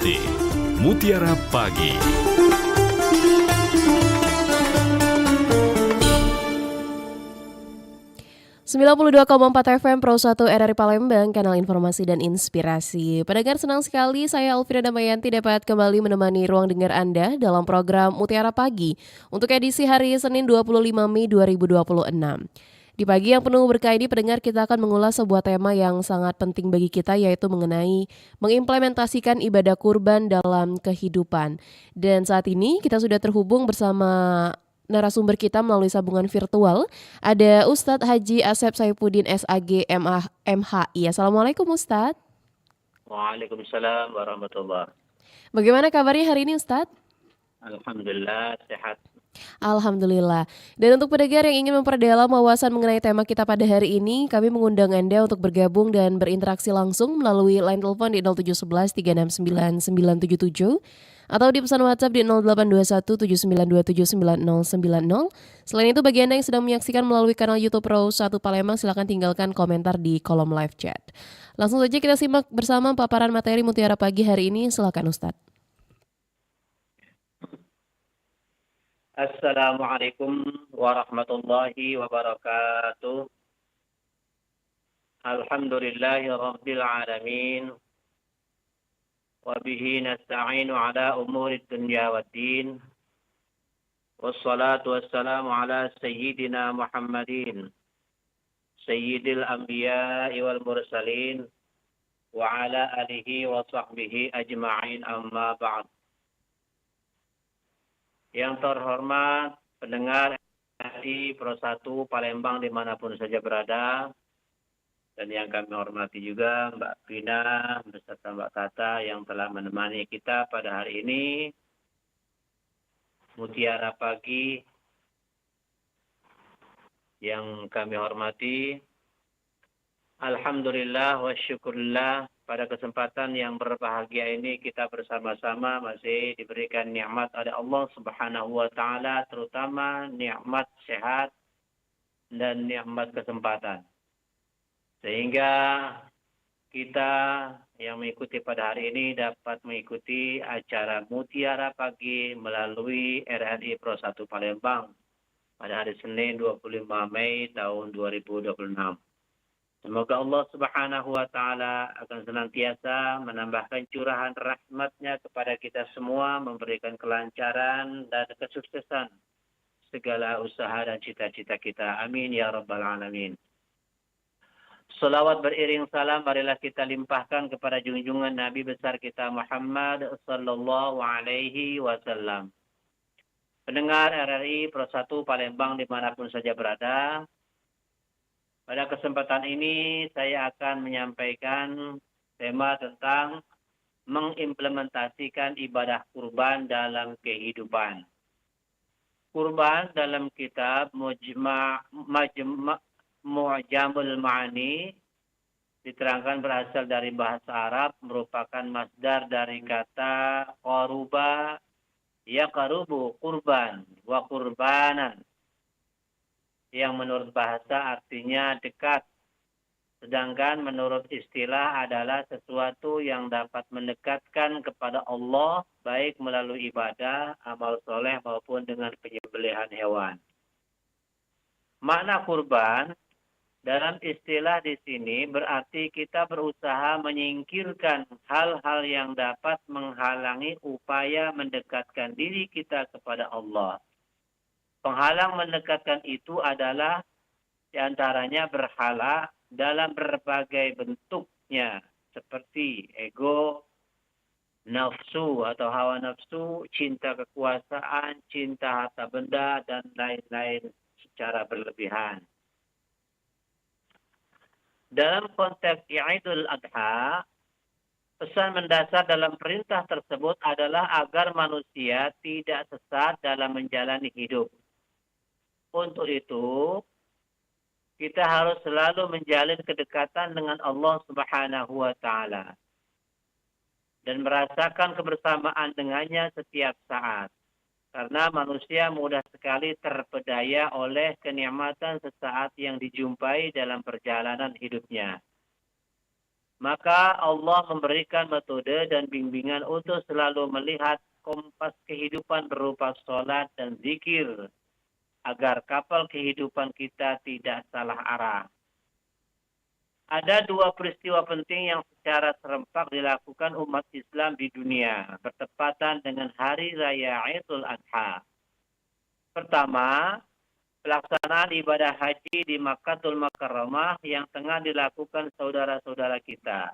Inspirasi Mutiara Pagi. ...92,4 FM Pro 1 RRI Palembang, kanal informasi dan inspirasi. Pendengar, senang sekali saya Alfira Damayanti dapat kembali menemani ruang dengar Anda dalam program Mutiara Pagi untuk edisi hari Senin 25 Mei 2026. Di pagi yang penuh berkah ini, pendengar, kita akan mengulas sebuah tema yang sangat penting bagi kita, yaitu mengenai mengimplementasikan ibadah kurban dalam kehidupan. Dan saat ini kita sudah terhubung bersama narasumber kita melalui sambungan virtual. Ada Ustadz Haji Asep Saifuddin SAG MHI. Assalamualaikum Ustadz. Waalaikumsalam warahmatullahi. Bagaimana kabarnya hari ini Ustadz? Alhamdulillah sehat. Alhamdulillah. Dan untuk pendengar yang ingin memperdalam wawasan mengenai tema kita pada hari ini, kami mengundang Anda untuk bergabung dan berinteraksi langsung melalui line telepon di 0711 369 977 atau di pesan WhatsApp di 0821 7927 9090. Selain itu, bagi Anda yang sedang menyaksikan melalui kanal YouTube Pro 1 Palembang, silakan tinggalkan komentar di kolom live chat. Langsung saja kita simak bersama paparan materi Mutiara Pagi hari ini. Silakan Ustadz. Assalamualaikum warahmatullahi wabarakatuh. Alhamdulillahi rabbil alamin. Wabihi nasta'inu ala umuri dunya waddin. Wassalatu wassalamu ala sayyidina Muhammadin sayyidil anbiya'i wal mursalin wa ala alihi wa sahbihi ajma'in, amma ba'd. Yang terhormat pendengar RRI Pro 1 Palembang dimanapun saja berada, dan yang kami hormati juga Mbak Vina beserta Mbak Tata yang telah menemani kita pada hari ini. Mutiara Pagi yang kami hormati, alhamdulillah wa syukurillah, pada kesempatan yang berbahagia ini kita bersama-sama masih diberikan nikmat oleh Allah Subhanahu wa taala, terutama nikmat sehat dan nikmat kesempatan. Sehingga kita yang mengikuti pada hari ini dapat mengikuti acara Mutiara Pagi melalui RRI Pro 1 Palembang pada hari Senin 25 Mei tahun 2026. Semoga Allah Subhanahu wa taala akan senantiasa menambahkan curahan rahmat-Nya kepada kita semua, memberikan kelancaran dan kesuksesan segala usaha dan cita-cita kita. Amin ya rabbal alamin. Salawat beriring salam marilah kita limpahkan kepada junjungan Nabi besar kita Muhammad sallallahu alaihi wasallam. Pendengar RRI Pro 1 Palembang dimanapun saja berada, pada kesempatan ini saya akan menyampaikan tema tentang mengimplementasikan ibadah kurban dalam kehidupan. Kurban dalam kitab Mu'jamul Ma'ani diterangkan berasal dari bahasa Arab, merupakan masdar dari kata qaruba yaqrubu qurban wa qurbanan, yang menurut bahasa artinya dekat, sedangkan menurut istilah adalah sesuatu yang dapat mendekatkan kepada Allah, baik melalui ibadah, amal soleh maupun dengan penyembelihan hewan. Makna kurban dalam istilah di sini berarti kita berusaha menyingkirkan hal-hal yang dapat menghalangi upaya mendekatkan diri kita kepada Allah. Penghalang mendekatkan itu adalah diantaranya berhala dalam berbagai bentuknya, seperti ego, nafsu atau hawa nafsu, cinta kekuasaan, cinta harta benda, dan lain-lain secara berlebihan. Dalam konteks Idul Adha, pesan mendasar dalam perintah tersebut adalah agar manusia tidak sesat dalam menjalani hidup. Untuk itu, kita harus selalu menjalin kedekatan dengan Allah Subhanahu wa taala dan merasakan kebersamaan dengannya setiap saat. Karena manusia mudah sekali terpedaya oleh kenikmatan sesaat yang dijumpai dalam perjalanan hidupnya. Maka Allah memberikan metode dan bimbingan untuk selalu melihat kompas kehidupan berupa sholat dan zikir, agar kapal kehidupan kita tidak salah arah. Ada dua peristiwa penting yang secara serempak dilakukan umat Islam di dunia, bertepatan dengan Hari Raya Idul Adha. Pertama, pelaksanaan ibadah haji di Makkahul Mukarramah yang tengah dilakukan saudara-saudara kita.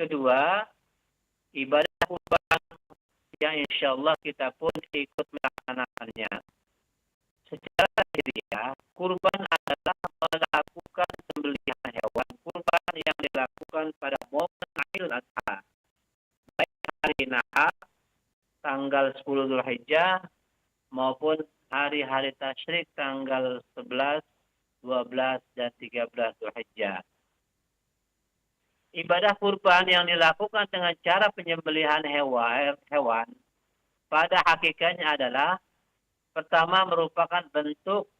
Kedua, ibadah kurban yang insya Allah kita pun ikut melaksanakannya. Secara lahiriah, kurban adalah melakukan sembelihan hewan kurban yang dilakukan pada momen Idul Adha, baik hari Nahar, tanggal 10 Zulhijjah, maupun hari-hari tasyrik tanggal 11, 12, dan 13 Zulhijjah. Ibadah kurban yang dilakukan dengan cara penyembelihan hewan pada hakikatnya adalah pertama merupakan bentuk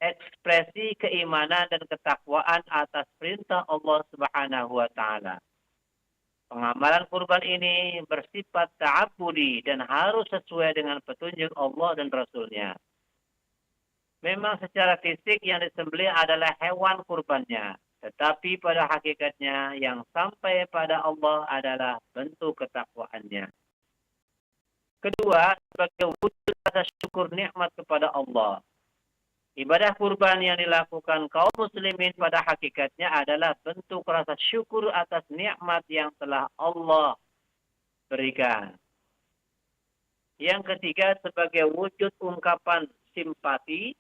ekspresi keimanan dan ketakwaan atas perintah Allah Subhanahu wa taala. Pengamalan kurban ini bersifat ta'abbudi dan harus sesuai dengan petunjuk Allah dan Rasul-Nya. Memang secara fisik yang disembelih adalah hewan kurbannya, tetapi pada hakikatnya yang sampai pada Allah adalah bentuk ketakwaannya. Kedua, sebagai wujud rasa syukur nikmat kepada Allah. Ibadah kurban yang dilakukan kaum muslimin pada hakikatnya adalah bentuk rasa syukur atas nikmat yang telah Allah berikan. Yang ketiga, sebagai wujud ungkapan simpati,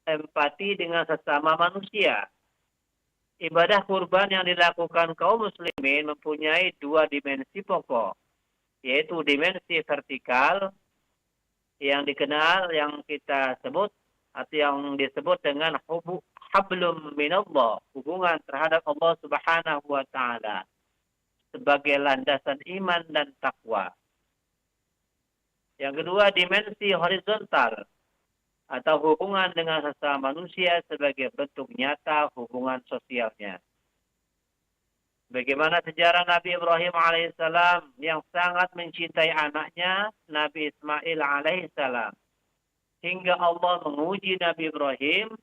empati dengan sesama manusia. Ibadah kurban yang dilakukan kaum muslimin mempunyai dua dimensi pokok, yaitu dimensi vertikal yang dikenal, yang kita sebut atau yang disebut dengan hablum minallah, hubungan terhadap Allah Subhanahu wa taala sebagai landasan iman dan takwa. Yang kedua, dimensi horizontal atau hubungan dengan sesama manusia sebagai bentuk nyata hubungan sosialnya. Bagaimana sejarah Nabi Ibrahim alaihissalam yang sangat mencintai anaknya Nabi Ismail alaihissalam, hingga Allah menguji Nabi Ibrahim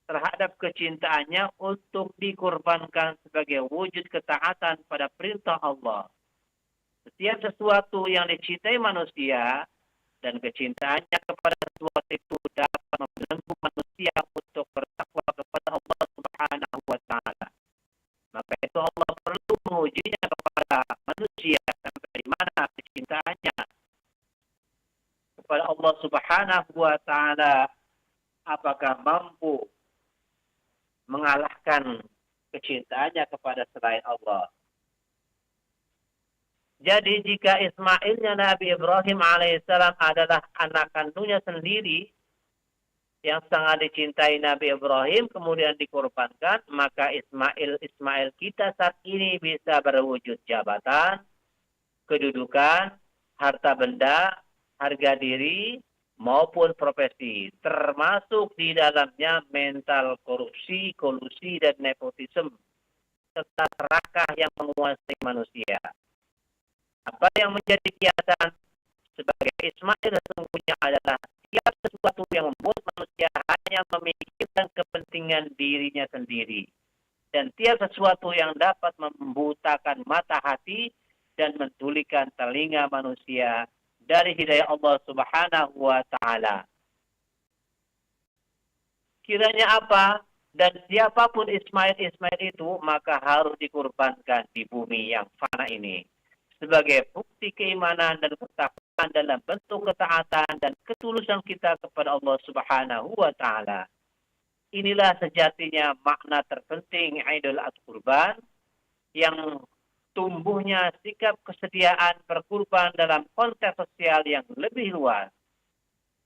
terhadap kecintaannya untuk dikorbankan sebagai wujud ketaatan pada perintah Allah. Setiap sesuatu yang dicintai manusia dan kecintaannya kepada sesuatu itu dapat membelenggu manusia untuk bertakwa kepada Allah Subhanahu wa taala. Maka itu Allah perlu mengujinya kepada manusia sampai di mana kecintaannya kepada Allah Subhanahu wa taala, apakah mampu mengalahkan kecintaannya kepada selain Allah. Jadi jika Ismailnya Nabi Ibrahim alaihissalam adalah anak kandungnya sendiri yang sangat dicintai Nabi Ibrahim kemudian dikorbankan, maka Ismail kita saat ini bisa berwujud jabatan, kedudukan, harta benda, harga diri, maupun profesi, termasuk di dalamnya mental korupsi, kolusi, dan nepotisme, serta serakah yang menguasai manusia. Apa yang menjadi kiasan sebagai Ismail sesungguhnya adalah setiap sesuatu yang membuat manusia hanya memikirkan kepentingan dirinya sendiri. Dan tiap sesuatu yang dapat membutakan mata hati dan mentulikan telinga manusia dari hidayah Allah Subhanahu wa taala. Kiranya apa dan siapapun Ismail itu, maka harus dikorbankan di bumi yang fana ini sebagai bukti keimanan dan ketakwaan dalam bentuk ketaatan dan ketulusan kita kepada Allah Subhanahu wa taala. Inilah sejatinya makna terpenting Idul Adha, yang tumbuhnya sikap kesediaan berkurban dalam konteks sosial yang lebih luas,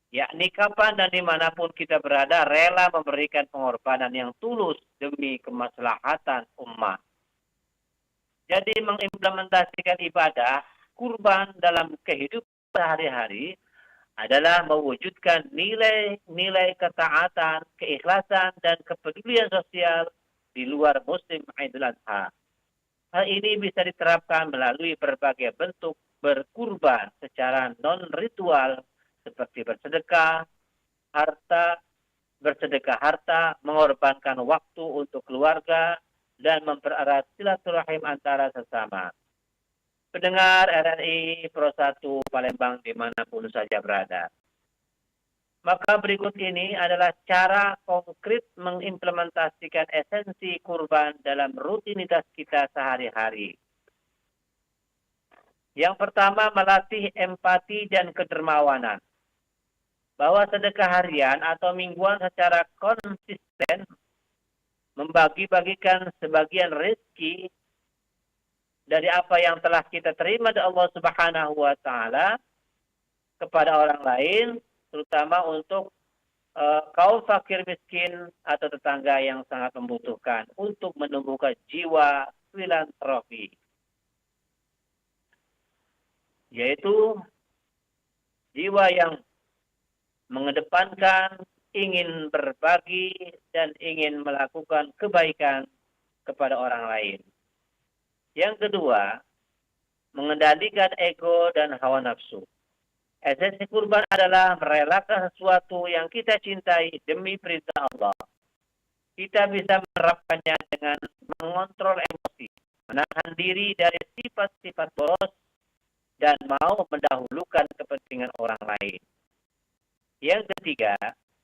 yakni kapan dan dimanapun kita berada rela memberikan pengorbanan yang tulus demi kemaslahatan umat. Jadi mengimplementasikan ibadah kurban dalam kehidupan sehari-hari adalah mewujudkan nilai-nilai ketaatan, keikhlasan, dan kepedulian sosial di luar musim Idul Adha. Hal ini bisa diterapkan melalui berbagai bentuk berkurban secara non-ritual seperti bersedekah harta, mengorbankan waktu untuk keluarga, dan mempererat silaturahim antara sesama. Pendengar RRI Pro 1 Palembang dimanapun saja berada. Maka berikut ini adalah cara konkret mengimplementasikan esensi kurban dalam rutinitas kita sehari-hari. Yang pertama, melatih empati dan kedermawanan. Bahwa sedekah harian atau mingguan secara konsisten membagi-bagikan sebagian rezeki dari apa yang telah kita terima dari Allah Subhanahu wa taala kepada orang lain, terutama untuk kaum fakir miskin atau tetangga yang sangat membutuhkan, untuk menumbuhkan jiwa filantropi, yaitu jiwa yang mengedepankan ingin berbagi dan ingin melakukan kebaikan kepada orang lain. Yang kedua, mengendalikan ego dan hawa nafsu. Esensi kurban adalah merelakan sesuatu yang kita cintai demi perintah Allah. Kita bisa menerapkannya dengan mengontrol emosi, menahan diri dari sifat-sifat boros, dan mau mendahulukan kepentingan orang lain. Yang ketiga,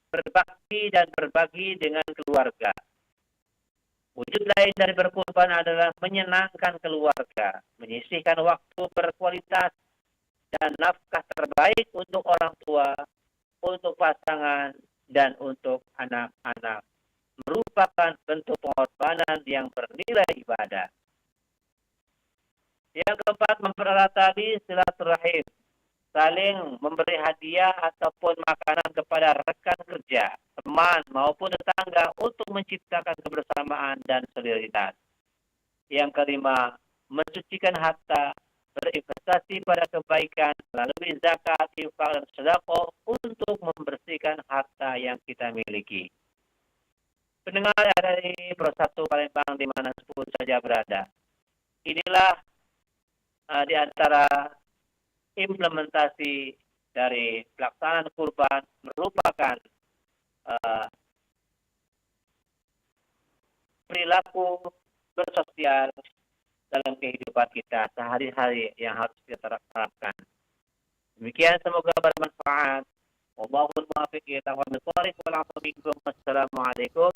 berbakti dan berbagi dengan keluarga. Wujud lain dari berkurban adalah menyenangkan keluarga, menyisihkan waktu berkualitas dan nafkah terbaik untuk orang tua, untuk pasangan, dan untuk anak-anak. Merupakan bentuk pengorbanan yang bernilai ibadah. Yang keempat, mempererat tali silaturahim. Saling memberi hadiah ataupun makanan kepada rekan kerja, teman maupun tetangga untuk menciptakan kebersamaan dan solidaritas. Yang kelima, mensucikan harta, berinvestasi pada kebaikan melalui zakat, infak, dan sedekah untuk membersihkan harta yang kita miliki. Pendengar dari Pro 1 Palembang dimanapun saja berada, inilah di antara implementasi dari pelaksanaan kurban, merupakan perilaku bersosial dalam kehidupan kita sehari-hari yang harus kita terapkan. Demikian, semoga bermanfaat. Wallahul muwaffiq ila aqwamit thoriq. Wassalamualaikum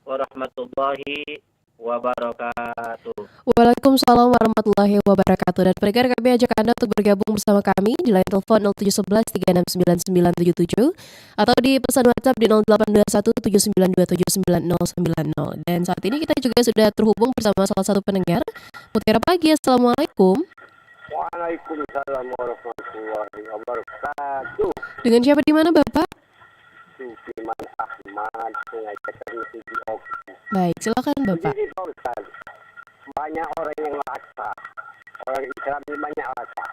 warahmatullahi wabarakatuh. Waalaikumsalam warahmatullahi wabarakatuh. Dan pendengar, kami ajak Anda untuk bergabung bersama kami di line telepon 0711 369977 atau di pesan WhatsApp di 082179279090. Dan saat ini kita juga sudah terhubung bersama salah satu pendengar. Mutiara Pagi, Assalamualaikum. Waalaikumsalam warahmatullahi wabarakatuh. Dengan siapa di mana, Bapak? Sufiman Ahmad, pengajar di Oki. Baik, silakan Bapak. Jadi Pak Ustaz, banyak orang yang lata, orang Islam ini banyak lata.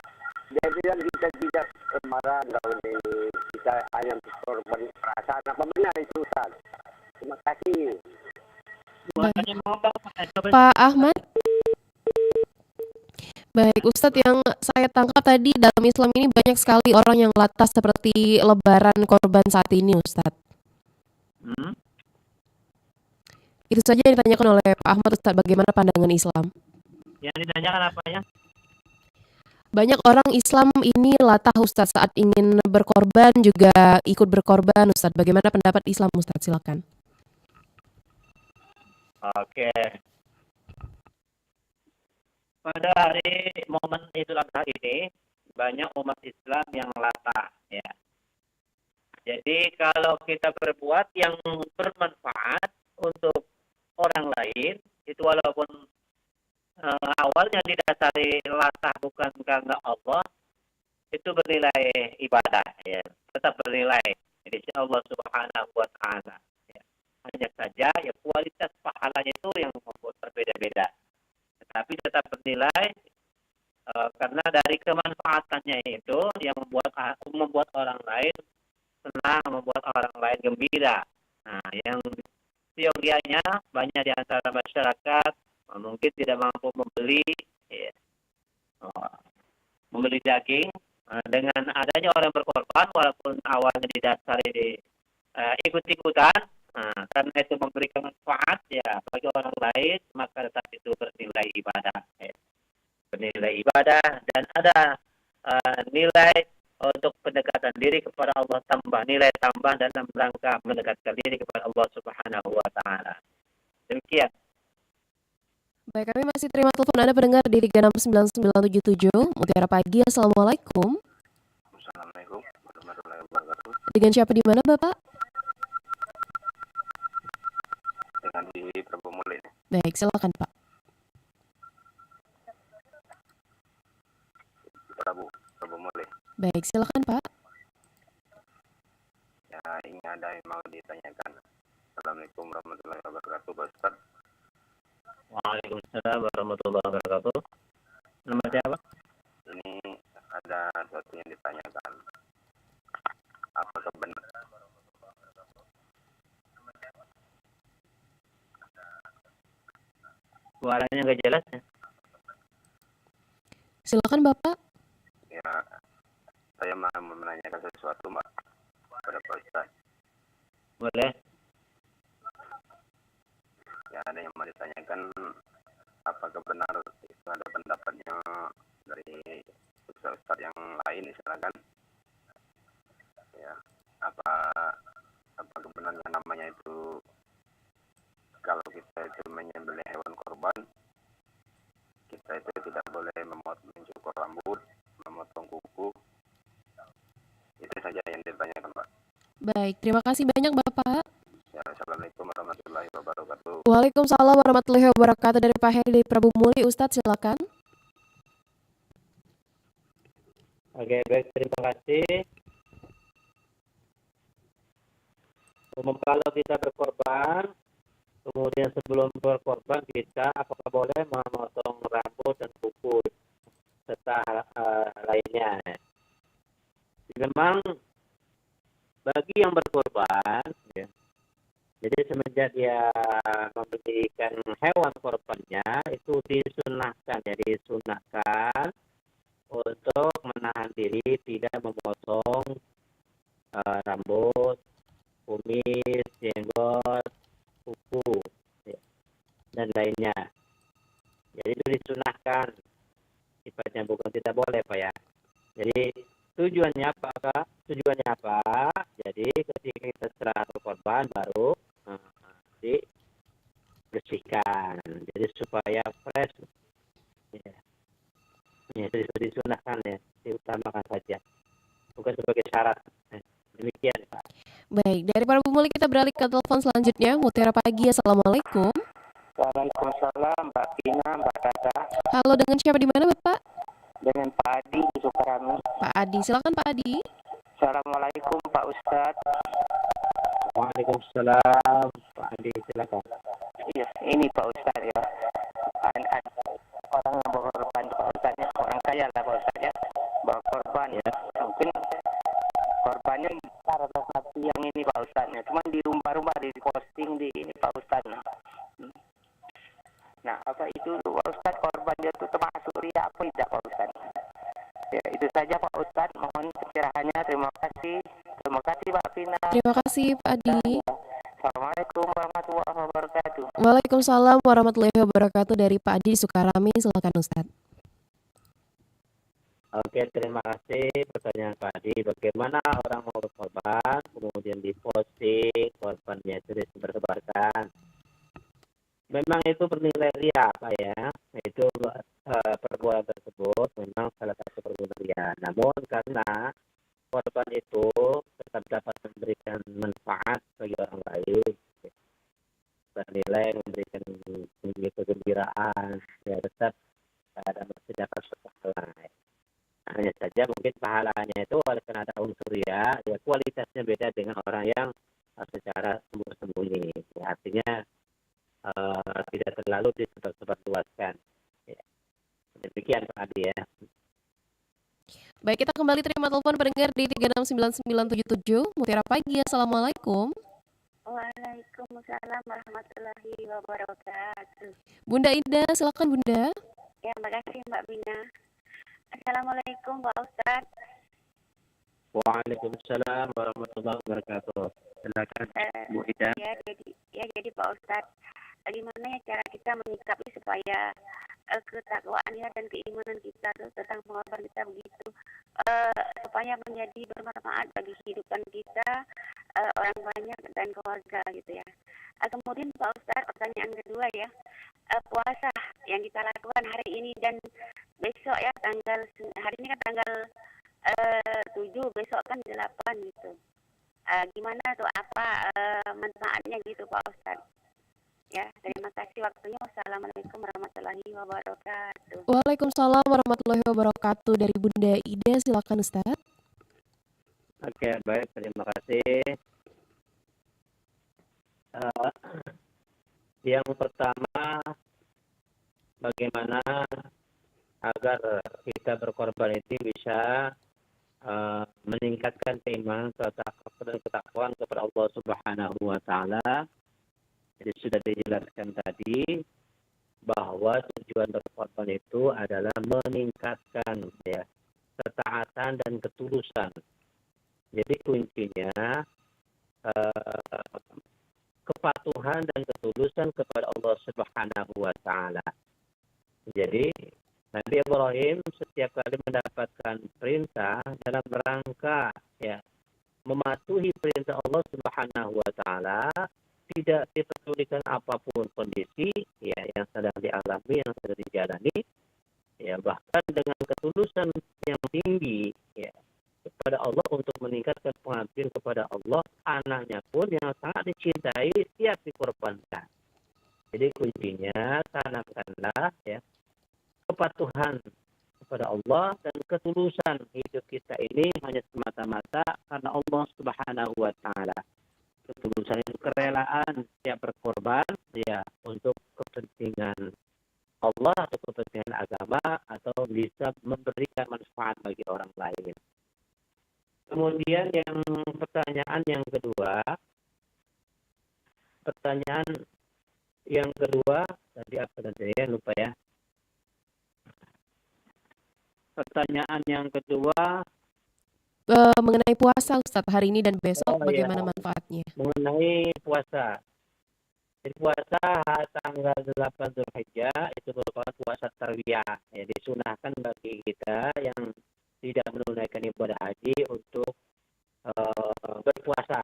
Dia bilang kita tidak kemarahan tahun ini, kita hanya berkorban perasaan. Apa benar itu Ustaz? Terima kasih. Pak Ahmad. Baik, Ustadz, yang saya tangkap tadi dalam Islam ini banyak sekali orang yang latah seperti lebaran korban saat ini, Ustadz. Itu saja yang ditanyakan oleh Pak Ahmad, Ustadz, bagaimana pandangan Islam? Yang ditanyakan apa ya? Banyak orang Islam ini latah, Ustadz, saat ingin berkorban juga ikut berkorban, Ustadz. Bagaimana pendapat Islam, Ustadz? Silakan. Oke. Pada hari momen Idul Adha ini, banyak umat Islam yang latah, ya. Jadi kalau kita berbuat yang bermanfaat untuk orang lain, itu walaupun awalnya didasari latah bukan karena Allah, itu bernilai ibadah, ya. Tetap bernilai di sisi Allah Subhanahu wa taala, ya. Hanya saja ya kualitas pahalanya itu yang membuat berbeda-beda. Tapi tetap bernilai karena dari kemanfaatannya itu yang membuat orang lain senang, membuat orang lain gembira. Nah, yang siogianya banyak di antara masyarakat mungkin tidak mampu membeli, ya, membeli daging. Dengan adanya orang berkorban walaupun awalnya didasari ikut-ikutan, karena itu memberikan manfaat ya bagi orang lain, maka tetap itu bernilai ibadah, ya. Bernilai ibadah dan ada nilai untuk pendekatan diri kepada Allah, tambah nilai tambah dalam rangka mendekatkan diri kepada Allah Subhanahu wa taala. Demikian. Baik, kami masih terima telepon Anda pendengar di 369977 Mutiara Pagi. Assalamualaikum. Assalamualaikum warahmatullahi wabarakatuh. Dengan siapa di mana, Bapak? Dengan di Prabu Mulai. Baik, silakan, Pak. Prabu Mulai. Baik, silakan, Pak. Ya, ini ada yang mau ditanyakan. Assalamualaikum warahmatullahi wabarakatuh, Pak Ustaz. Waalaikumsalam warahmatullahi wabarakatuh. Nama siapa? Ini ada sesuatu yang ditanyakan. Apakah benar? Suaranya nggak jelas ya? Silakan, Bapak. Ya, saya mau menanyakan sesuatu, Mbak, pada Pak Ustaz. Boleh? Ya, ada yang mau ditanyakan, apakah benar itu ada pendapatnya dari ustaz-ustaz yang lain, silakan. Ya, apa kebenarannya namanya itu kalau kita itu menyembelih hewan korban, kita itu tidak boleh mencukur rambut, memotong kuku. Itu saja yang ditanyakan, Pak. Baik, terima kasih banyak, Bapak. Ya, assalamualaikum warahmatullahi wabarakatuh. Waalaikumsalam warahmatullahi wabarakatuh. Dari Pak Heri dari Prabu Muli, Ustadz silakan. Oke, baik, terima kasih. Kalau kita berkorban, kemudian sebelum berkorban kita apakah boleh memotong rambut dan kuku serta lainnya? Memang bagi yang berkorban, ya, jadi semenjak dia memberikan hewan korbannya itu disunahkan, jadi disunahkan untuk menahan diri tidak memotong rambut, kumis, jenggot, kuku, ya, dan lainnya. Jadi itu disunahkan, sifatnya bukan tidak boleh, Pak ya. Jadi tujuannya apa, Kak? Tujuannya apa? Jadi ketika kita setelah berkorban baru dibersihkan. Jadi supaya fresh. Ya. Ya, itu disunahkan ya, diutamakan saja. Bukan sebagai syarat. Demikian, Pak. Baik, dari Prabu Muli kita beralih ke telepon selanjutnya. Mutiara Pagi, Assalamualaikum. Waalaikumsalam, Mbak Pina, Mbak Tata, Halo, dengan siapa di mana, Bapak? dengan Pak Adi di Sukarami. Pak Adi, silakan Pak Adi. Assalamualaikum, Pak Ustadz. Waalaikumsalam, Pak Adi, silakan. Iya, ini Pak Ustadz ya. Orang yang berkorban, Pak Ustadz ya. Orang kaya lah Pak Ustadz ya. Berkorban ya. Mungkin korbannya para saksi yang ini Pak Ustadz ya. Cuman di rumah-rumah di posting di ini Pak Ustadz. Nah, apa itu Pak Ustadz, korban dia itu termasuk ria apa tidak Pak Ustadz? Ya, itu saja Pak Ustadz. Mohon pencerahannya. Terima kasih. Terima kasih Pak Pina. Terima kasih Pak Adi. Assalamualaikum warahmatullahi wabarakatuh. Waalaikumsalam warahmatullahi wabarakatuh. Dari Pak Adi Sukarami, silakan Ustadz. Oke, terima kasih pertanyaan Pak Adi. Bagaimana orang mau berkorban, kemudian diposting, korbannya itu disebarkan. Memang itu bernilai ria, Pak ya. Itu perbuatan tersebut memang salah satu perbuatan ria. Namun karena korban itu tetap dapat memberikan manfaat bagi orang lain, bernilai memberikan kegembiraan, ya tetap ada masih dapat pahala. Hanya saja mungkin pahalanya itu oleh karena ada unsur ya kualitasnya beda dengan orang yang secara sembunyi. Ya, artinya tidak terlalu disebar luaskan. Ya. Demikian Pak Adi ya. Baik, kita kembali terima telepon pendengar di 369977 Mutiara Pagi. Assalamualaikum. Waalaikumsalam warahmatullahi wabarakatuh. Bunda Ida, silakan Bunda. Ya, makasih Mbak Bina. Assalamualaikum Pak Ustadz. Waalaikumsalam warahmatullahi wabarakatuh. Silakan Bu Ida. Jadi Pak Ustadz, gimana ya cara kita menyikapi supaya ketakwaan ya dan keimanan kita tuh tentang pengorbanan kita begitu supaya menjadi bermanfaat bagi kehidupan kita, orang banyak dan keluarga gitu ya. Kemudian Pak Ustadz, pertanyaan kedua ya, puasa yang kita lakukan hari ini dan besok ya hari ini kan tanggal 7, besok kan 8 gitu. Gimana tuh apa manfaatnya gitu Pak Ustadz? Ya, terima kasih waktunya. Wassalamualaikum warahmatullahi wabarakatuh. Waalaikumsalam warahmatullahi wabarakatuh. Dari Bunda Ida, silakan Ustaz. Oke, baik, terima kasih. Yang pertama, bagaimana agar kita berkorban itu bisa meningkatkan keimanan dan ketakwaan kepada Allah Subhanahu wa taala. Jadi sudah dijelaskan tadi bahwa tujuan berkorban itu adalah meningkatkan ya ketaatan dan ketulusan. Jadi kuncinya kepatuhan dan ketulusan kepada Allah Subhanahu wa taala. Jadi Nabi Ibrahim setiap kali mendapatkan perintah dalam rangka ya mematuhi perintah Allah Subhanahu wa taala, tidak dipedulikan apapun kondisi ya yang sedang dialami, yang sedang dijalani, ya bahkan dengan ketulusan yang tinggi ya kepada Allah untuk meningkatkan pengabdian kepada Allah, anaknya pun yang sangat dicintai siap dikorbankan. Jadi kuncinya tanamkanlah ya kepatuhan kepada Allah dan ketulusan hidup kita ini hanya semata-mata karena Allah Subhanahu wa taala. Ketulusan itu kerelaan siap berkorban ya untuk kepentingan Allah atau kepentingan agama atau bisa memberikan manfaat bagi orang lain. Kemudian pertanyaan yang kedua tadi apa tadi ya, lupa ya. Pertanyaan yang kedua mengenai puasa Ustadz hari ini dan besok bagaimana manfaatnya? Mengenai puasa. Jadi puasa tanggal 8 Dzulhijjah itu merupakan puasa tarwiyah. Ya, disunahkan bagi kita yang tidak menunaikan ibadah haji untuk berpuasa.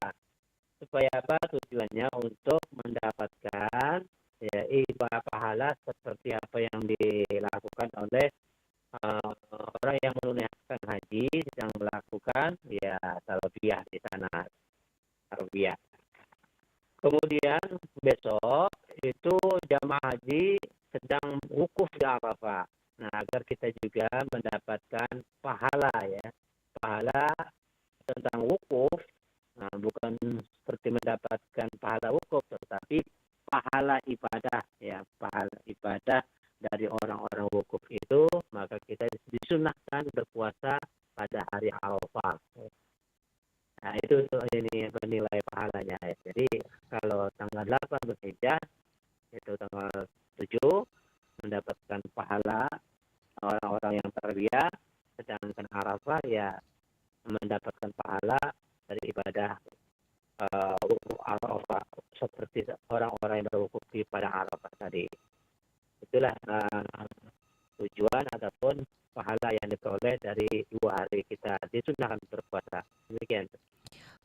Supaya apa? Tujuannya untuk mendapatkan ya, ibadah pahala seperti apa yang dilakukan oleh orang yang menunaikan haji sedang melakukan ya talbiyah di sana, talbiyah. Kemudian besok itu jamaah haji sedang wukuf di Arafah. Nah, agar kita juga mendapatkan pahala ya, pahala tentang wukuf. Nah, bukan seperti mendapatkan pahala wukuf, tetapi pahala ibadah ya, pahala ibadah dari orang-orang wukuf itu, maka kita disunahkan berpuasa pada hari Arafah. Nah, itu ini bernilai pahalanya ya. Jadi kalau tanggal 8 Dzulhijjah itu tanggal 7 mendapatkan pahala orang-orang yang tarbiyah, sedangkan Arafah ya mendapatkan pahala dari ibadah wukuf Arafah seperti orang-orang yang berwukuf di pada Arafah tadi. Itulah tujuan ataupun pahala yang diperoleh dari 2 hari kita disunahkan berpuasa. Demikian.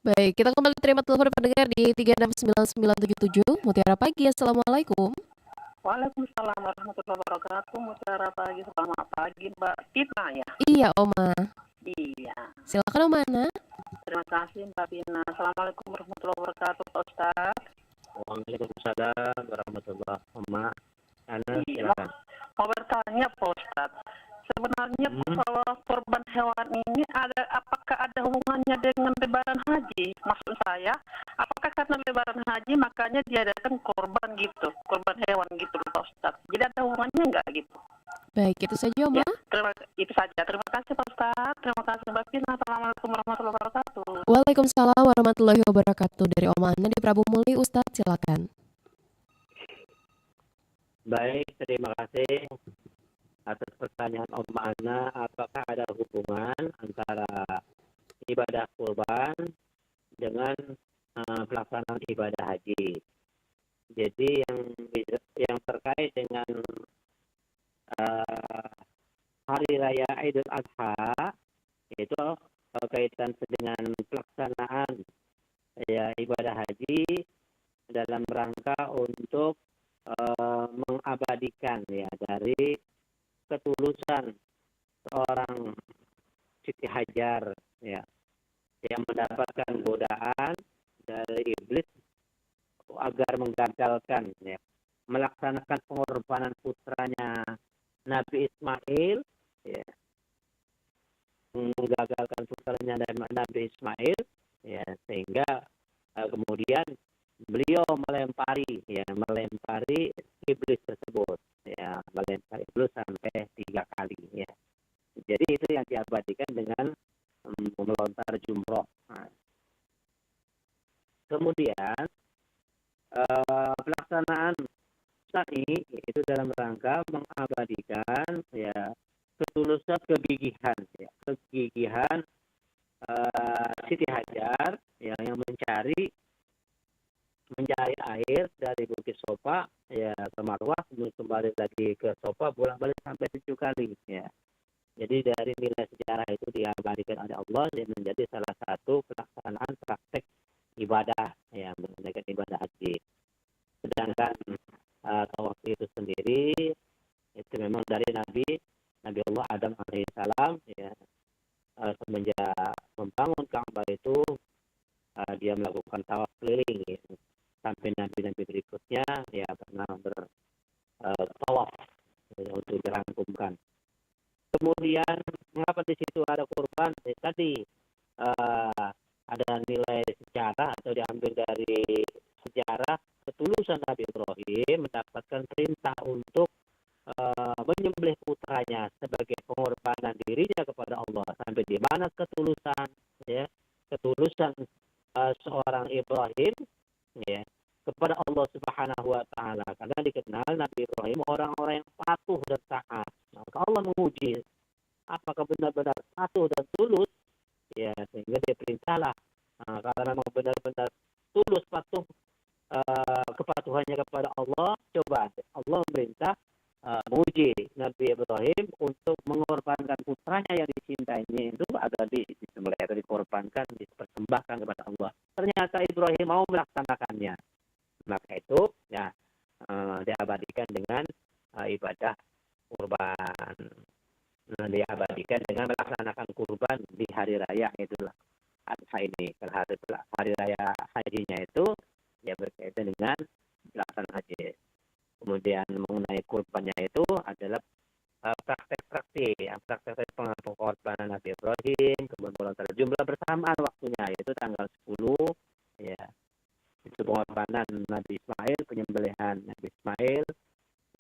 Baik, kita kembali terima telepon pendengar di 369977 Mutiara Pagi. Assalamualaikum. Waalaikumsalam warahmatullahi wabarakatuh. Mutiara Pagi, selamat pagi Mbak Tina ya. Iya Oma. Iya. Silakan Oma. Terima kasih Mbak Bina. Assalamualaikum warahmatullahi wabarakatuh Pak Ustaz. Waalaikumsalam warahmatullahi wabarakatuh. Ana Iya. silakan. Mau bertanya Pak Ustaz. Sebenarnya kalau korban hewan ini apakah ada hubungannya dengan lebaran haji? Maksud saya, apakah karena lebaran haji makanya diadakan korban gitu, korban hewan gitu Pak Ustaz? Jadi ada hubungannya enggak gitu? Baik, itu saja Oma. Ya, itu saja. Terima kasih Pak Ustaz. Terima kasih Mbak Pina. Assalamualaikum warahmatullahi wabarakatuh. Waalaikumsalam warahmatullahi wabarakatuh. Dari Oma Ana di Prabu Muli, Ustadz silakan. Baik, terima kasih atas pertanyaan Om Ana. Apakah ada hubungan antara ibadah kurban dengan pelaksanaan ibadah haji? Jadi yang terkait dengan hari raya Idul Adha itu kaitan dengan pelaksanaan ya ibadah haji dalam rangka untuk mengabadikan ya dari ketulusan seorang Siti Hajar ya yang mendapatkan godaan dari iblis agar menggagalkan ya melaksanakan pengorbanan putranya Nabi Ismail ya menggagalkan putranya Nabi Ismail ya sehingga kemudian beliau melempari iblis tersebut ya melempari iblis sampai 3 kali ya. Jadi itu yang diabadikan dengan melontar jumroh. Nah, kemudian pelaksanaan sa'i itu dalam rangka mengabadikan ya ketulusan kegigihan Siti Hajar yang mencari air dari Bukit Sofa ya ke Marwah, kemudian kembali lagi ke Sofa, bolak-balik sampai 7 kali ya. Jadi dari nilai sejarah itu diabadikan oleh Allah dan menjadi salah satu pelaksanaan praktek ibadah ya menunaikan ibadah haji. Sedangkan tawaf itu sendiri itu memang dari Nabi Allah Adam alaihissalam ya semenjak membangun Ka'bah itu dia melakukan tawaf keliling ya. Sampai nabi-nabi berikutnya ya pernah bertawaf ya, untuk dirangkumkan. Kemudian mengapa di situ ada kurban? Tadi ada nilai sejarah atau diambil dari sejarah ketulusan Nabi Ibrahim mendapatkan perintah untuk menyembelih putranya sebagai pengorbanan dirinya kepada Allah. Sampai di mana ketulusan seorang Ibrahim ya kepada Allah Subhanahu wa taala, karena dikenal Nabi Ibrahim orang-orang yang patuh dan taat. Maka Allah menguji apakah benar-benar patuh dan tulus ya sehingga dia perintahlah karena memang benar-benar tulus patuh kepatuhannya kepada Allah, coba Allah memerintah menguji Nabi Ibrahim untuk mengorbankan putranya yang dicintainya itu agar disembelih atau dikorbankan, dipersembahkan kepada Allah. Ternyata Ibrahim mau melaksanakannya. Maka itu ya diabadikan dengan ibadah kurban. Diabadikan dengan melaksanakan kurban di hari raya Idul Adha ini. Kalau hari raya hajinya itu ya berkaitan dengan pelaksanaan haji. Kemudian mengenai kurbannya itu adalah praktek pengorbanan Nabi Ibrahim, kemudian jumlah bersamaan waktunya yaitu tanggal 10 ya. Itu pengorbanan Nabi Ismail, penyembelihan Nabi Ismail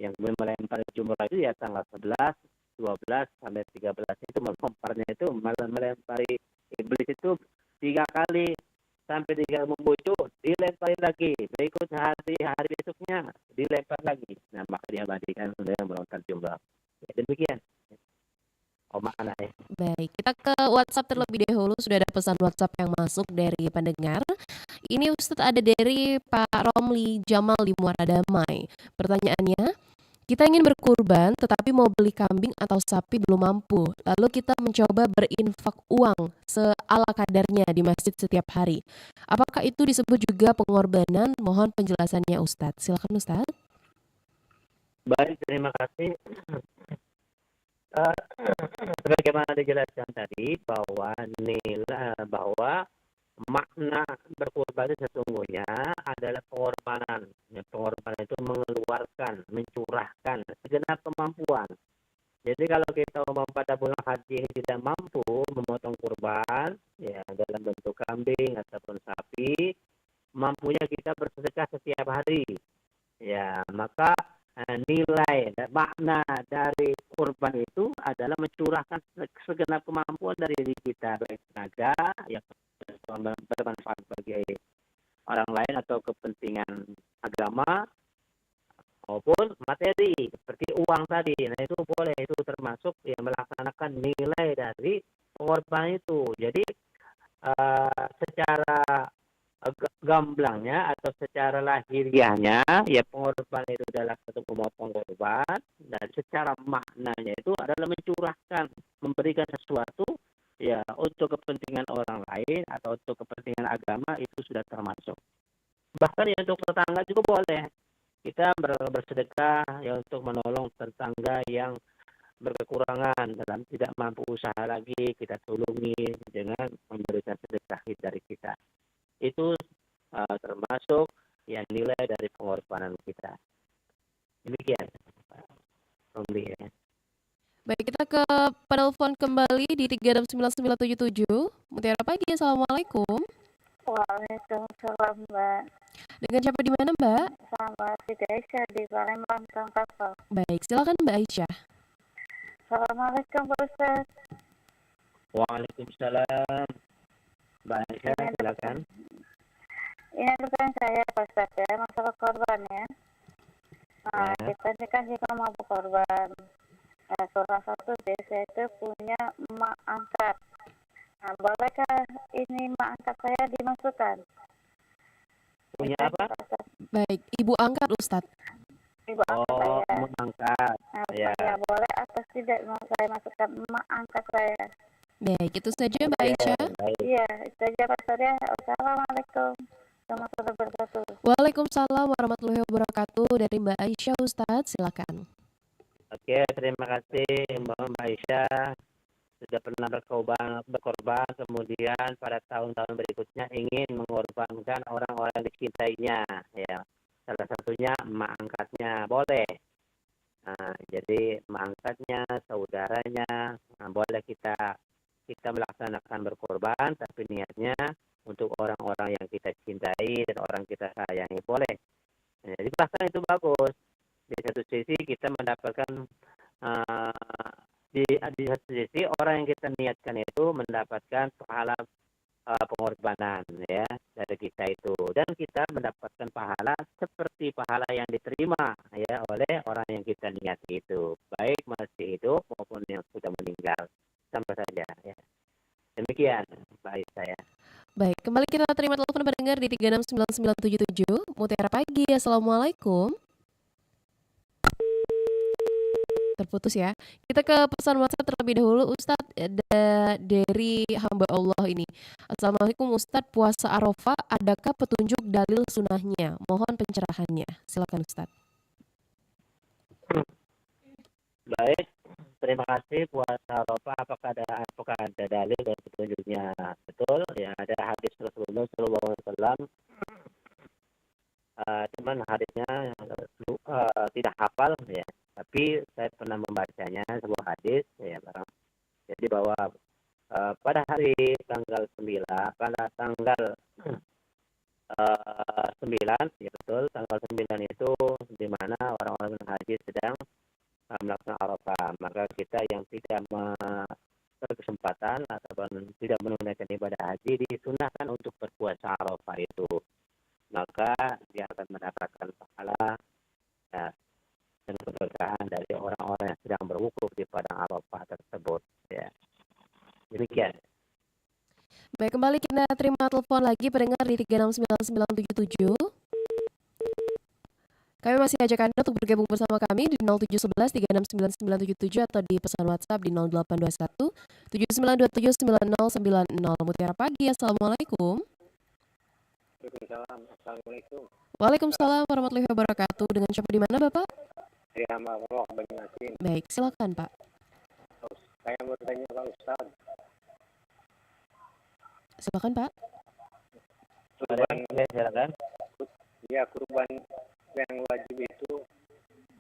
yang kemudian melempar jumrah itu ya tanggal 11, 12 sampai 13 itu melemparnya itu melempari iblis itu 3 kali sampai 3 membujuk, dilempari lagi, berikut hari besoknya dilempar lagi. Nah maka diabadikan dengan melontar jumrah. Ya, demikian. Baik, kita ke WhatsApp terlebih dahulu. Sudah ada pesan WhatsApp yang masuk dari pendengar. Ini Ustadz ada dari Pak Romli Jamal di Muara Damai. Pertanyaannya, kita ingin berkurban tetapi mau beli kambing atau sapi belum mampu. Lalu kita mencoba berinfak uang seala kadarnya di masjid setiap hari. Apakah itu disebut juga pengorbanan? Mohon penjelasannya Ustadz. Silakan Ustadz. Baik, terima kasih. Sebagaimana dijelaskan tadi bahwa makna berkurban itu sesungguhnya adalah pengorbanan. Pengorbanan itu mengeluarkan, mencurahkan segenap kemampuan. Jadi kalau kita pada bulan haji ini tidak mampu memotong kurban ya dalam bentuk kambing ataupun sapi, mampunya kita bersedekah setiap hari. Ya, maka nilai dan makna dari kurban itu adalah mencurahkan segenap kemampuan dari diri kita, baik tenaga, ya bermanfaat bagi orang lain atau kepentingan agama maupun materi seperti uang tadi. Nah itu boleh, itu termasuk yang melaksanakan nilai dari pengorbanan itu. Jadi secara gamblangnya atau secara lahiriahnya ya pengorbanan itu adalah satu pemotong korban, dan secara maknanya itu adalah mencurahkan, memberikan sesuatu ya untuk kepentingan orang lain atau untuk kepentingan agama, itu sudah termasuk. Bahkan ya untuk tetangga juga boleh kita bersedekah ya untuk menolong tetangga yang berkekurangan dalam tidak mampu usaha lagi, kita tulungi dengan memberikan sedekah dari kita. Itu termasuk yang nilai dari pengorbanan kita. Demikian, Romli ya. Baik, kita ke penelpon kembali di 369977. Mutiara Pagi, Assalamualaikum. Waalaikumsalam, Mbak. Dengan siapa di mana, Mbak? Sama Siti Aisyah di Palembang, Kang Kapal. Baik, silakan Mbak Aisyah. Assalamualaikum, Pak Ustaz. Waalaikumsalam. Mbak Aisyah, silakan. Ini bukan saya, Pak Ustaz, ya, masalah korban ya. Nah, Ya. kita ini kan juga mau berkorban. Nah, salah satu desa itu punya emak angkat. Nah, bolehkah ini emak angkat saya dimasukkan? Punya Itu, apa? Pak Ustaz. Baik, Ibu angkat Ustadz. Ibu angkat Oh, saya. mengangkat. Nah, Ya. saya boleh atau tidak mau saya masukkan emak angkat saya? Baik, itu saja Mbak Aisyah. Baik. Iya, itu aja Pak Ustaz ya. Assalamualaikum warahmatullahi wabarakatuh. Waalaikumsalam warahmatullahi wabarakatuh. Dari Mbak Aisyah Ustadz, silakan. Oke, terima kasih Mbak Aisyah sudah pernah berkorban, kemudian pada tahun-tahun berikutnya ingin mengorbankan orang-orang yang dicintainya, ya. Salah satunya emak angkatnya, boleh. Nah, jadi emak angkatnya, saudaranya, boleh kita melaksanakan berkorban, tapi niatnya untuk orang-orang yang kita cintai dan orang kita sayangi, boleh. Jadi bahkan itu bagus. Di satu sisi kita mendapatkan di satu sisi orang yang kita niatkan itu mendapatkan pahala pengorbanan ya dari kita itu, dan kita mendapatkan pahala seperti pahala yang diterima ya oleh orang yang kita niati itu, baik masih hidup maupun yang sudah meninggal, sama saja ya. Demikian baik saya. Baik, kembali kita terima telepon pendengar di 369977. Mutiara Pagi, Assalamualaikum. Terputus ya. Kita ke pesan WhatsApp terlebih dahulu, Ustadz, dari hamba Allah ini. Assalamualaikum Ustadz, puasa Arafah, adakah petunjuk dalil sunahnya? Mohon pencerahannya. Silakan Ustadz. Baik, terima kasih. Puasa Arafah apakah ada dalil dan petunjuknya? Betul ya, ada hadis Rasulullah SAW. Cuman hadisnya tidak hafal ya, tapi saya pernah membacanya sebuah hadis ya barang. Jadi bahwa pada hari tanggal 9, pada tanggal 9 ya betul, tanggal 9 itu di mana orang-orang haji sedang melaksanakan Arafah, maka kita yang tidak berkesempatan ataupun tidak menunaikan ibadah haji disunahkan untuk berpuasa Arafah itu, maka dia akan mendapatkan pahala ya, dan keberkahan dari orang-orang yang sedang berwukuf di padang Arafah tersebut ya. Demikian. Baik, kembali kita terima telepon lagi pendengar di 369977. Kami masih ajak Anda untuk bergabung bersama kami di 0711 369977 atau di pesan WhatsApp di 0821 79279090. Mutiara Pagi, Assalamualaikum. Assalamualaikum. Waalaikumsalam warahmatullahi wabarakatuh. Dengan siapa di mana Bapak? Saya Marroh Banyuasin. Baik, silakan Pak. Saya mau tanya Pak Ustaz. Silakan Pak. Kurban, Silakan. ya kurban yang wajib itu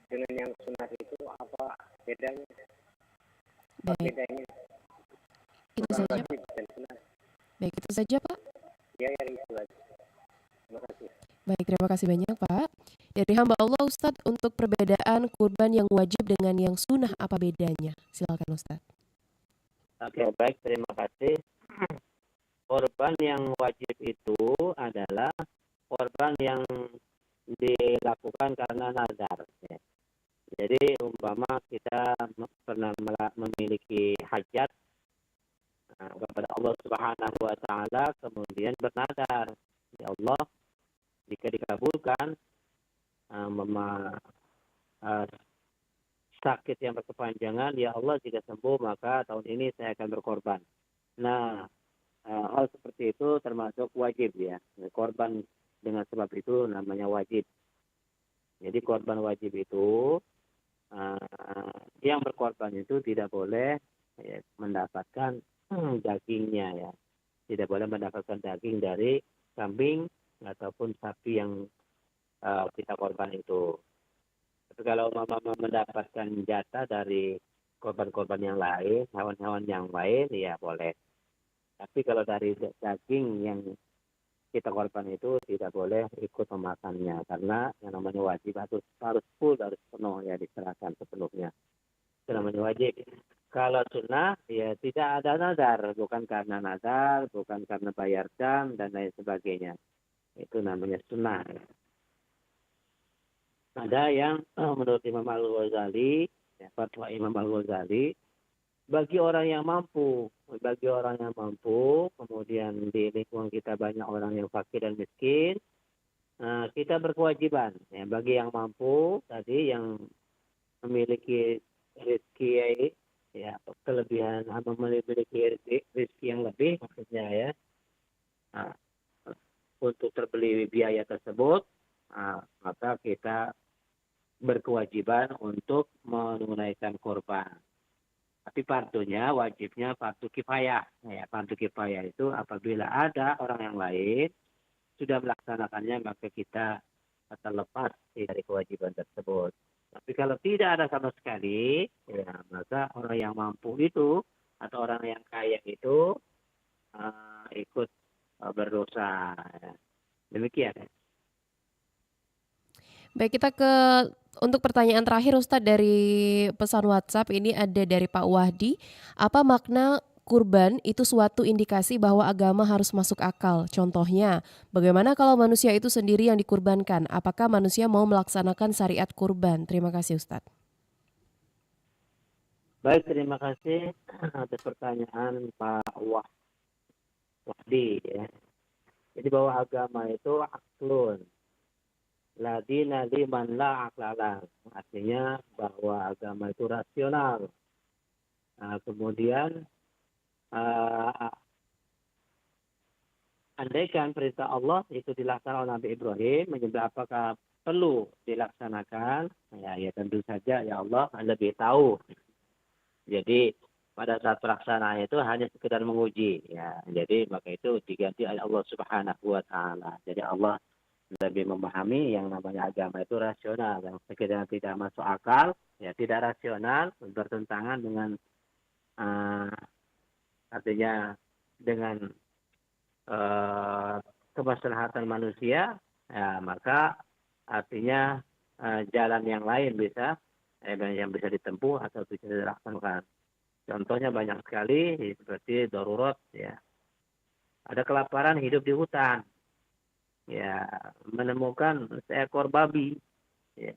dengan yang sunat itu apa bedanya? Apa Baik, bedanya? itu Kurban saja. wajib dan sunat. Baik, itu saja Pak. Ya itu aja. Terima kasih. Baik, terima kasih banyak Pak. Dari hamba Allah Ustadz, untuk perbedaan kurban yang wajib dengan yang sunnah apa bedanya? Silakan Ustadz. Oke, baik, terima kasih. Korban yang wajib itu adalah korban yang dilakukan karena nazar. Ya. Jadi umpama kita pernah memiliki hajat kepada Allah Subhanahu wa taala, kemudian bernazar, ya Allah, jika dikabulkan uh, sakit yang berkepanjangan, ya Allah, jika sembuh maka tahun ini saya akan berkorban. Nah, hal seperti itu termasuk wajib ya. Korban dengan sebab itu namanya wajib. Jadi korban wajib itu yang berkorban itu tidak boleh ya, mendapatkan dagingnya ya. Tidak boleh mendapatkan daging dari kambing ataupun sapi yang kita korban itu. Tapi kalau mendapatkan jatah dari korban-korban yang lain, hewan-hewan yang lain, ya boleh. Tapi kalau dari daging yang kita korban itu tidak boleh ikut memakannya, karena yang namanya wajib harus full, harus penuh ya, diserahkan sepenuhnya. Itu namanya wajib. Kalau sunnah ya tidak ada nazar, bukan karena nazar, bukan karena bayar dam dan lain sebagainya. Itu namanya sunnah. Ada yang menurut Imam Al-Ghazali, ya, fatwa Imam Al-Ghazali, bagi orang yang mampu, kemudian di lingkungan kita banyak orang yang fakir dan miskin, kita berkewajiban. Ya, bagi yang mampu, tadi yang memiliki rezeki, ya kelebihan, memiliki rezeki yang lebih, maksudnya ya, untuk terbeli biaya tersebut, maka kita berkewajiban untuk menunaikan korban. Tapi wajibnya fardu kifayah. Ya, fardu kifayah itu apabila ada orang yang lain sudah melaksanakannya, maka kita terlepas dari kewajiban tersebut. Tapi kalau tidak ada sama sekali, ya, maka orang yang mampu itu atau orang yang kaya itu ikut berdosa. Demikian. Baik, kita untuk pertanyaan terakhir Ustadz dari pesan WhatsApp ini ada dari Pak Wahdi. Apa makna kurban itu suatu indikasi bahwa agama harus masuk akal? Contohnya, bagaimana kalau manusia itu sendiri yang dikurbankan? Apakah manusia mau melaksanakan syariat kurban? Terima kasih Ustadz. Baik, terima kasih atas pertanyaan Pak Wahdi. Ya. Jadi bahwa agama itu aklun. La dina liman la aqlala. Artinya bahwa agama itu rasional. Kemudian andaikan perintah Allah itu dilaksanakan oleh Nabi Ibrahim, menyembelih apakah perlu dilaksanakan? Ya tentu saja ya Allah lebih tahu. Jadi pada saat pelaksanaan itu hanya sekedar menguji. Ya, jadi maka itu diganti oleh Allah Subhanahu wa taala. Jadi Allah lebih memahami yang namanya agama itu rasional. Yang sekiranya tidak masuk akal, ya tidak rasional, bertentangan dengan artinya dengan kemaslahatan manusia, ya, maka artinya jalan yang lain yang bisa ditempuh atau bisa dilaksanakan. Contohnya banyak sekali, seperti darurat, ya. Ada kelaparan, hidup di hutan. Ya, menemukan seekor babi. Ya.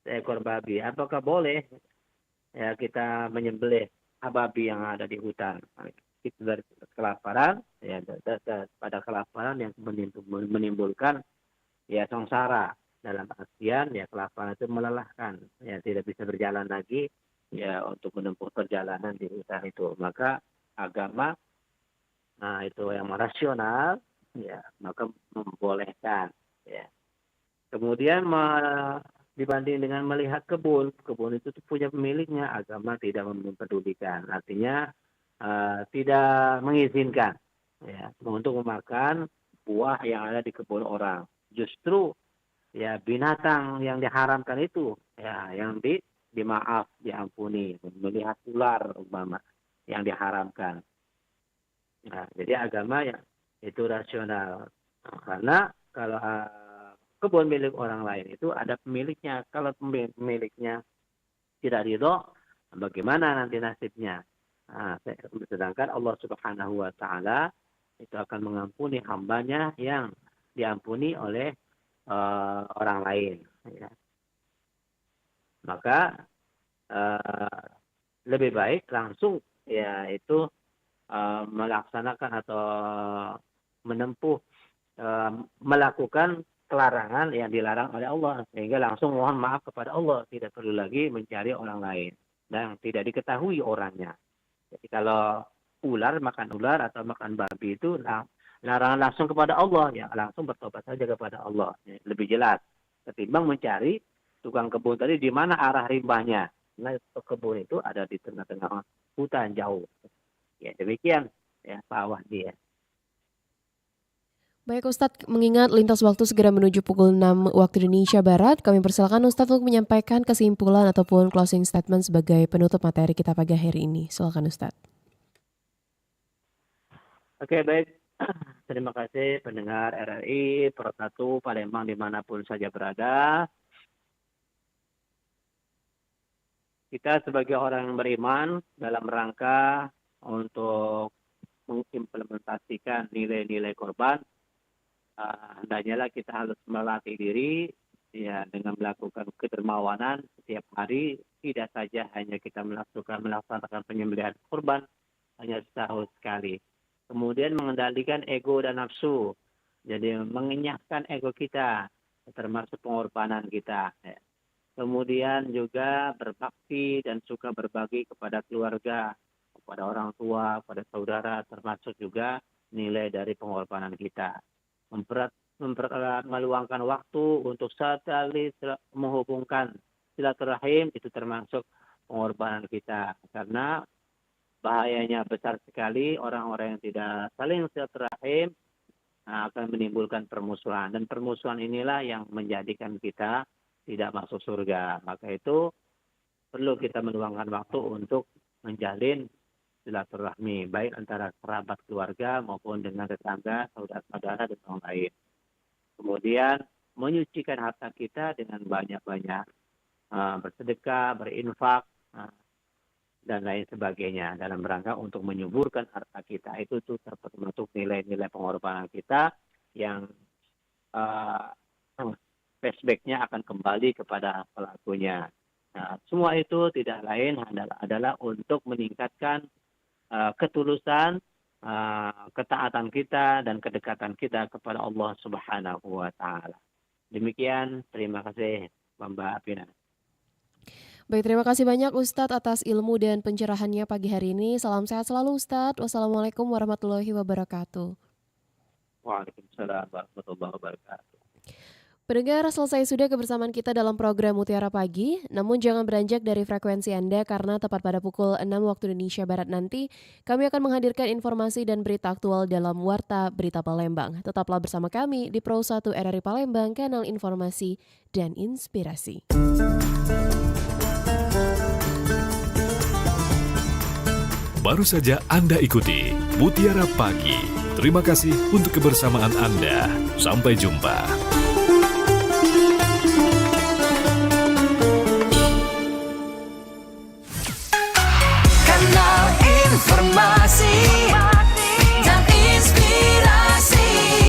Seekor babi. Apakah boleh ya kita menyembelih babi yang ada di hutan? Itu dari kelaparan, ya, pada kelaparan yang menimbulkan ya sengsara. Dalam artian ya kelaparan itu melelahkan, ya tidak bisa berjalan lagi ya untuk menempuh perjalanan di hutan itu. Maka agama itu yang rasional, ya maka membolehkan, ya. Kemudian dibanding dengan melihat kebun itu punya pemiliknya, agama tidak mempedulikan, artinya tidak mengizinkan ya untuk memakan buah yang ada di kebun orang. Justru ya binatang yang diharamkan itu ya yang diampuni, melihat ular umpama yang diharamkan. Nah, jadi agama ya itu rasional. Karena kalau kebun milik orang lain itu ada pemiliknya. Kalau pemiliknya tidak ridho, bagaimana nanti nasibnya? Sedangkan Allah Subhanahu wa taala itu akan mengampuni hambanya yang diampuni oleh orang lain. Ya. Maka lebih baik langsung yaitu melaksanakan atau menempuh melakukan kelarangan yang dilarang oleh Allah, sehingga langsung mohon maaf kepada Allah, tidak perlu lagi mencari orang lain dan tidak diketahui orangnya. Jadi kalau ular makan ular atau makan babi itu larangan langsung kepada Allah, ya langsung bertobat saja kepada Allah, ya, lebih jelas ketimbang mencari tukang kebun tadi di mana arah rimbahnya. Nah, kebun itu ada di tengah-tengah hutan jauh. Ya demikian ya Pak Wahdi ya. Baik Ustadz, mengingat lintas waktu segera menuju pukul 6 waktu Indonesia Barat, kami persilakan Ustadz untuk menyampaikan kesimpulan ataupun closing statement sebagai penutup materi kita pagi hari ini. Silakan Ustadz. Oke, baik. Terima kasih pendengar RRI Pro 1 Palembang dimanapun saja berada. Kita sebagai orang yang beriman dalam rangka untuk mengimplementasikan nilai-nilai korban, hendaknya kita harus melatih diri ya dengan melakukan kedermawanan setiap hari, tidak saja hanya kita melaksanakan penyembelihan korban hanya setahun sekali. Kemudian mengendalikan ego dan nafsu, jadi mengenyahkan ego kita termasuk pengorbanan kita. Kemudian juga berbakti dan suka berbagi kepada keluarga, kepada orang tua, kepada saudara, termasuk juga nilai dari pengorbanan kita. Meluangkan waktu untuk saling menghubungkan silaturahim, itu termasuk pengorbanan kita. Karena bahayanya besar sekali orang-orang yang tidak saling silaturahim akan menimbulkan permusuhan. Dan permusuhan inilah yang menjadikan kita tidak masuk surga. Maka itu perlu kita meluangkan waktu untuk menjalin silaturahmi, baik antara kerabat keluarga maupun dengan tetangga, saudara-saudara dan orang lain. Kemudian menyucikan harta kita dengan banyak-banyak bersedekah, berinfak, dan lain sebagainya dalam rangka untuk menyuburkan harta kita. Itu termasuk nilai-nilai pengorbanan kita yang flashback-nya akan kembali kepada pelakunya. Nah, semua itu tidak lain adalah untuk meningkatkan ketulusan, ketaatan kita dan kedekatan kita kepada Allah Subhanahu wa taala. Demikian, terima kasih Mbak Apina. Baik, terima kasih banyak Ustadz atas ilmu dan pencerahannya pagi hari ini. Salam sehat selalu Ustadz. Wassalamualaikum warahmatullahi wabarakatuh. Waalaikumsalam warahmatullahi wabarakatuh. Pendengar, selesai sudah kebersamaan kita dalam program Mutiara Pagi. Namun jangan beranjak dari frekuensi Anda karena tepat pada pukul 6 waktu Indonesia Barat nanti, kami akan menghadirkan informasi dan berita aktual dalam Warta Berita Palembang. Tetaplah bersama kami di Pro 1 RRI Palembang, kanal informasi dan inspirasi. Baru saja Anda ikuti Mutiara Pagi. Terima kasih untuk kebersamaan Anda. Sampai jumpa.